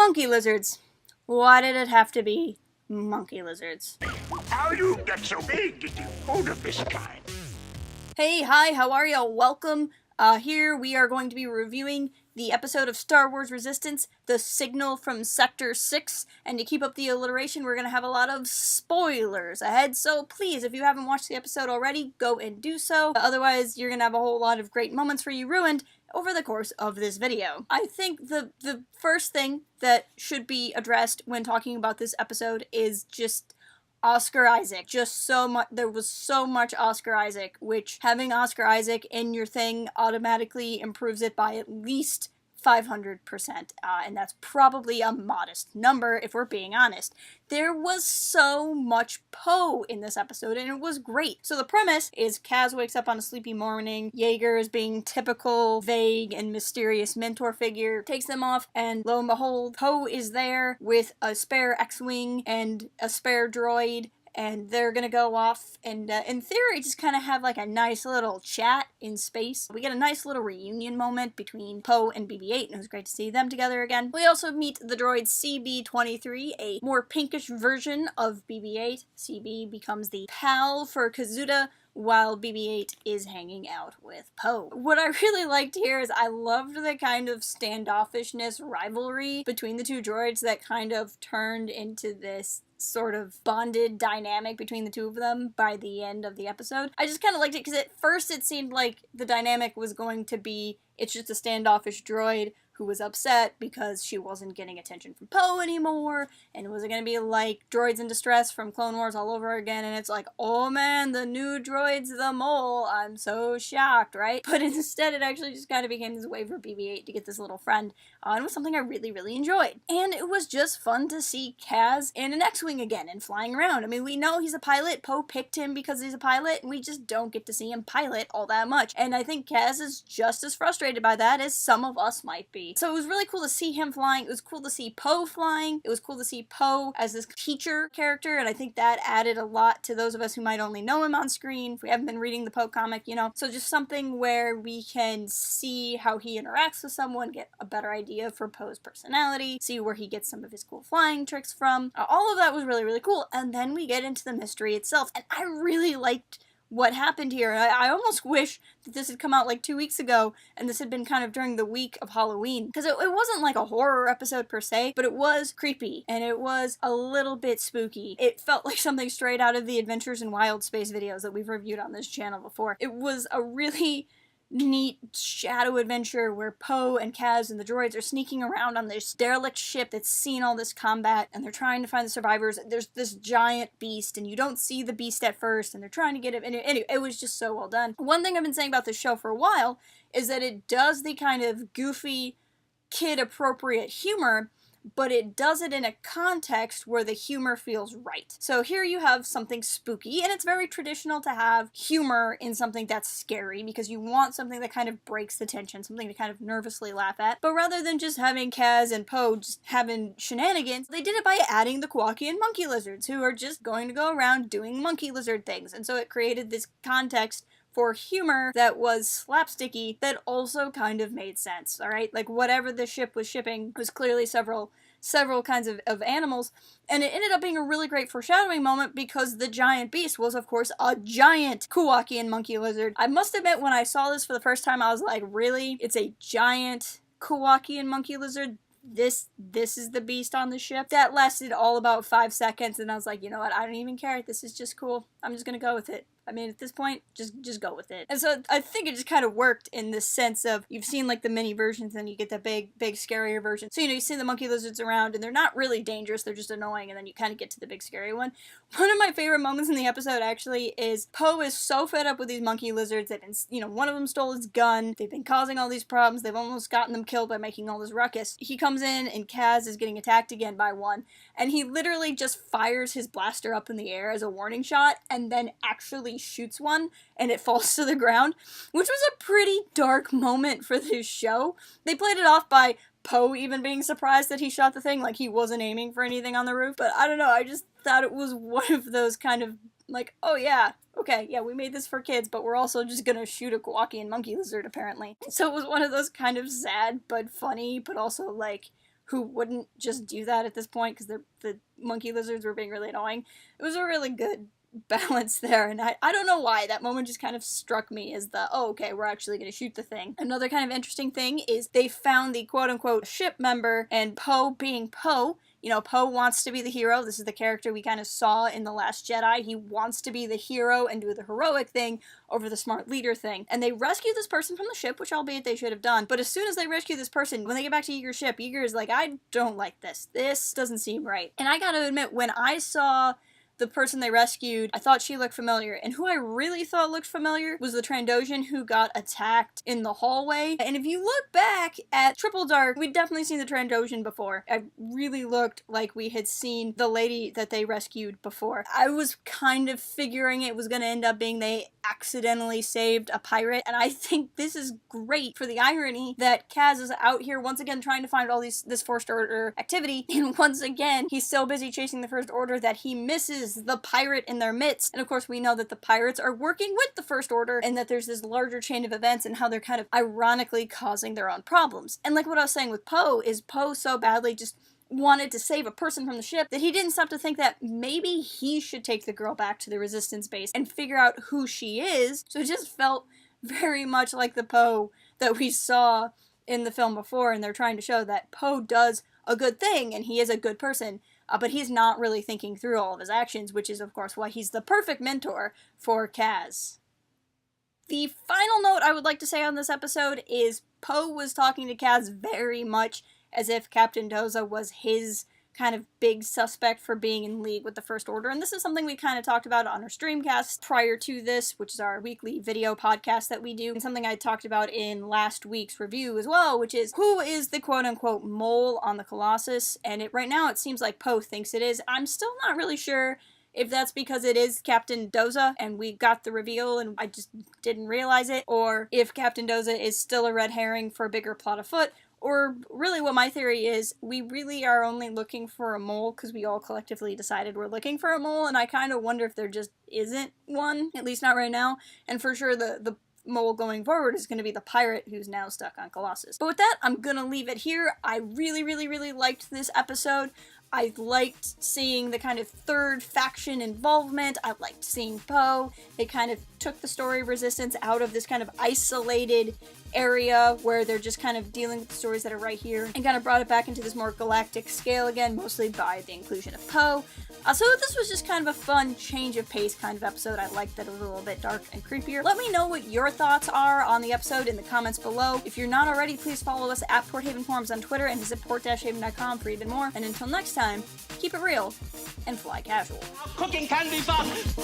Monkey lizards. Why did it have to be monkey lizards? How you get so big into food of this kind? Hey, hi, how are ya? Welcome. Here we are going to be reviewing the episode of Star Wars Resistance, The Signal from Sector 6, and to keep up the alliteration, we're going to have a lot of spoilers ahead, so please, if you haven't watched the episode already, go and do so. Otherwise, you're going to have a whole lot of great moments for you ruined over the course of this video. I think the first thing that should be addressed when talking about this episode is just Oscar Isaac. Just so much, there was so much Oscar Isaac, which having Oscar Isaac in your thing automatically improves it by at least 500%, and that's probably a modest number if we're being honest. There was so much Poe in this episode, and it was great. So the premise is Kaz wakes up on a sleepy morning, Yeager is being typical, vague, and mysterious mentor figure, takes them off, and lo and behold, Poe is there with a spare X-Wing and a spare droid, and they're gonna go off and, in theory, just kind of have like a nice little chat in space. We get a nice little reunion moment between Poe and BB-8, and it was great to see them together again. We also meet the droid CB-23, a more pinkish version of BB-8. CB becomes the pal for Kazuda, while BB-8 is hanging out with Poe. What I really liked here is I loved the kind of standoffishness rivalry between the two droids that kind of turned into this sort of bonded dynamic between the two of them by the end of the episode. I just kind of liked it because at first it seemed like the dynamic was going to be it's just a standoffish droid who was upset because she wasn't getting attention from Poe anymore, and was it going to be like Droids in Distress from Clone Wars all over again, and it's like, oh man, the new droid's the mole, I'm so shocked, right? But instead it actually just kind of became this way for BB-8 to get this little friend, and it was something I really, really enjoyed. And it was just fun to see Kaz in an X-Wing again and flying around. I mean, we know he's a pilot, Poe picked him because he's a pilot, and we just don't get to see him pilot all that much, and I think Kaz is just as frustrated by that as some of us might be. So it was really cool to see him flying. It was cool to see Poe flying. It was cool to see Poe as this teacher character, and I think that added a lot to those of us who might only know him on screen. If we haven't been reading the Poe comic, you know. So just something where we can see how he interacts with someone, get a better idea for Poe's personality, see where he gets some of his cool flying tricks from. All of that was really, really cool. And then we get into the mystery itself, and I really liked what happened here. I almost wish that this had come out like 2 weeks ago and this had been kind of during the week of Halloween, because it wasn't like a horror episode per se, but it was creepy and it was a little bit spooky. It felt like something straight out of the Adventures in Wild Space videos that we've reviewed on this channel before. It was a really neat shadow adventure where Poe and Kaz and the droids are sneaking around on this derelict ship that's seen all this combat, and they're trying to find the survivors. There's this giant beast, and you don't see the beast at first, and they're trying to get it, and anyway, it was just so well done. One thing I've been saying about this show for a while is that it does the kind of goofy, kid-appropriate humor, but it does it in a context where the humor feels right. So here you have something spooky, and it's very traditional to have humor in something that's scary, because you want something that kind of breaks the tension, something to kind of nervously laugh at. But rather than just having Kaz and Poe just having shenanigans, they did it by adding the Kowakian monkey lizards, who are just going to go around doing monkey lizard things. And so it created this context for humor that was slapsticky that also kind of made sense, alright? Like, whatever the ship was shipping was clearly several kinds of animals, and it ended up being a really great foreshadowing moment because the giant beast was, of course, a giant Kowakian monkey lizard. I must admit, when I saw this for the first time, I was like, really? It's a giant Kowakian monkey lizard? This is the beast on the ship? That lasted all about 5 seconds, and I was like, you know what, I don't even care. This is just cool. I'm just gonna go with it. I mean, at this point, just go with it. And so I think it just kind of worked in the sense of, you've seen like the mini versions and you get the big scarier version. So, you know, you see the monkey lizards around and they're not really dangerous, they're just annoying, and then you kind of get to the big scary one. One of my favorite moments in the episode actually is Poe is so fed up with these monkey lizards that, you know, one of them stole his gun, they've been causing all these problems, they've almost gotten them killed by making all this ruckus. He comes in and Kaz is getting attacked again by one, and he literally just fires his blaster up in the air as a warning shot and then actually shoots one and it falls to the ground, which was a pretty dark moment for this show. They played it off by Poe even being surprised that he shot the thing, like he wasn't aiming for anything on the roof, but I don't know, I just thought it was one of those kind of like, oh yeah, okay, yeah, we made this for kids, but we're also just gonna shoot a Kowakian monkey lizard, apparently. So it was one of those kind of sad, but funny, but also, like, who wouldn't just do that at this point because the monkey lizards were being really annoying. It was a really good balance there, and I don't know why that moment just kind of struck me as oh, okay, we're actually going to shoot the thing. Another kind of interesting thing is they found the quote-unquote ship member, and Poe being Poe, you know, Poe wants to be the hero. This is the character we kind of saw in The Last Jedi. He wants to be the hero and do the heroic thing over the smart leader thing. And they rescue this person from the ship, which albeit they should have done. But as soon as they rescue this person, when they get back to Yeager's ship, Yeager is like, I don't like this. This doesn't seem right. And I gotta admit, when I saw the person they rescued, I thought she looked familiar, and who I really thought looked familiar was the Trandoshan who got attacked in the hallway. And if you look back at Triple Dark, we'd definitely seen the Trandoshan before. It really looked like we had seen the lady that they rescued before. I was kind of figuring it was going to end up being they accidentally saved a pirate, and I think this is great for the irony that Kaz is out here once again trying to find all this First Order activity, and once again he's so busy chasing the First Order that he misses the pirate in their midst. And of course we know that the pirates are working with the First Order, and that there's this larger chain of events and how they're kind of ironically causing their own problems. And like what I was saying with Poe, is Poe so badly just wanted to save a person from the ship that he didn't stop to think that maybe he should take the girl back to the Resistance base and figure out who she is. So it just felt very much like the Poe that we saw in the film before, and they're trying to show that Poe does a good thing and he is a good person, but he's not really thinking through all of his actions, which is of course why he's the perfect mentor for Kaz. The final note I would like to say on this episode is Poe was talking to Kaz very much as if Captain Doza was his kind of big suspect for being in league with the First Order. And this is something we kind of talked about on our Streamcast prior to this, which is our weekly video podcast that we do, and something I talked about in last week's review as well, which is who is the quote-unquote mole on the Colossus. And right now it seems like Poe thinks it is. I'm still not really sure if that's because it is Captain Doza and we got the reveal and I just didn't realize it, or if Captain Doza is still a red herring for a bigger plot afoot. Or really what my theory is, we really are only looking for a mole because we all collectively decided we're looking for a mole, and I kind of wonder if there just isn't one, at least not right now. And for sure the mole going forward is going to be the pirate who's now stuck on Colossus. But with that, I'm going to leave it here. I really, really, really liked this episode. I liked seeing the kind of third faction involvement. I liked seeing Poe. They kind of took the story of Resistance out of this kind of isolated area where they're just kind of dealing with the stories that are right here, and kind of brought it back into this more galactic scale again, mostly by the inclusion of Poe. So this was just kind of a fun change of pace kind of episode. I liked that it was a little bit dark and creepier. Let me know what your thoughts are on the episode in the comments below. If you're not already, please follow us at Port Haven Forums on Twitter and visit port-haven.com for even more. And until next time, keep it real and fly casual. Cooking candy box!